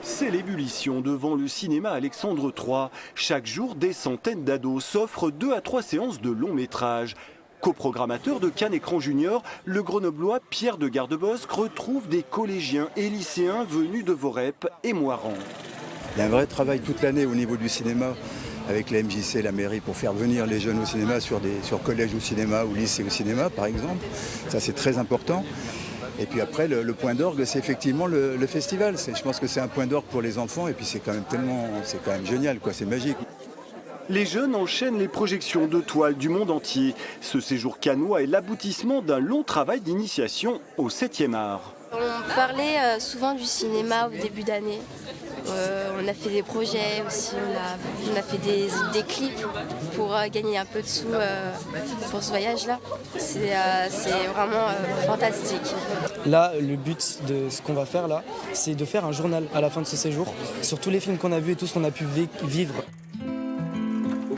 C'est l'ébullition devant le cinéma Alexandre III. Chaque jour, des centaines d'ados s'offrent 2 à 3 séances de long métrage. Coprogrammateur de Cannes Écran Junior, le grenoblois Pierre de Gardebosque retrouve des collégiens et lycéens venus de Vorep et Moirans. Il y a un vrai travail toute l'année au niveau du cinéma avec la MJC, la mairie, pour faire venir les jeunes au cinéma sur collège au cinéma ou lycée au cinéma, par exemple. Ça, c'est très important. Et puis après, le point d'orgue, c'est effectivement le festival. Je pense que c'est un point d'orgue pour les enfants et puis c'est quand même génial, quoi. C'est magique. Les jeunes enchaînent les projections de toiles du monde entier. Ce séjour cannois est l'aboutissement d'un long travail d'initiation au 7e art. On parlait souvent du cinéma au début d'année. On a fait des projets aussi, on a fait des clips pour gagner un peu de sous pour ce voyage-là. C'est vraiment fantastique. Là, le but de ce qu'on va faire là, c'est de faire un journal à la fin de ce séjour sur tous les films qu'on a vus et tout ce qu'on a pu vivre.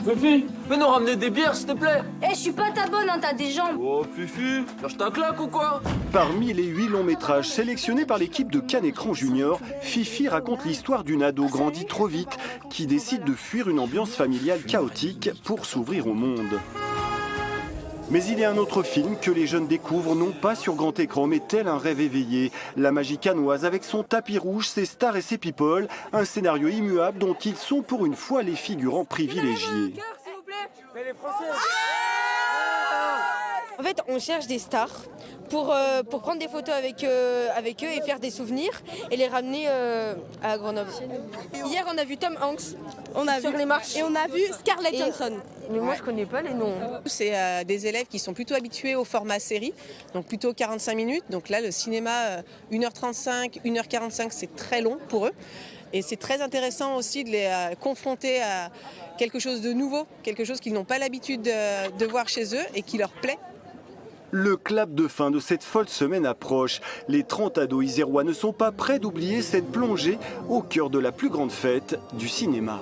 Fufu, peux nous ramener des bières s'il te plaît? Eh, je suis pas ta bonne, hein, t'as des jambes. Oh Fufu, lâche ta claque ou quoi? Parmi les 8 longs métrages sélectionnés par l'équipe de Cannes Écran Junior, Fifi raconte l'histoire d'une ado grandie trop vite qui décide de fuir une ambiance familiale chaotique pour s'ouvrir au monde. Mais il y a un autre film que les jeunes découvrent non pas sur grand écran mais tel un rêve éveillé. La magie cannoise avec son tapis rouge, ses stars et ses people, un scénario immuable dont ils sont pour une fois les figurants privilégiés. En fait, on cherche des stars pour prendre des photos avec eux et faire des souvenirs et les ramener à Grenoble. Hier, on a vu Tom Hanks sur les marches et on a vu Scarlett Johansson. Mais moi, je connais pas les noms. C'est des élèves qui sont plutôt habitués au format série, donc plutôt 45 minutes. Donc là, le cinéma, 1h35, 1h45, c'est très long pour eux. Et c'est très intéressant aussi de les confronter à quelque chose de nouveau, quelque chose qu'ils n'ont pas l'habitude de voir chez eux et qui leur plaît. Le clap de fin de cette folle semaine approche. Les 30 ados isérois ne sont pas prêts d'oublier cette plongée au cœur de la plus grande fête du cinéma.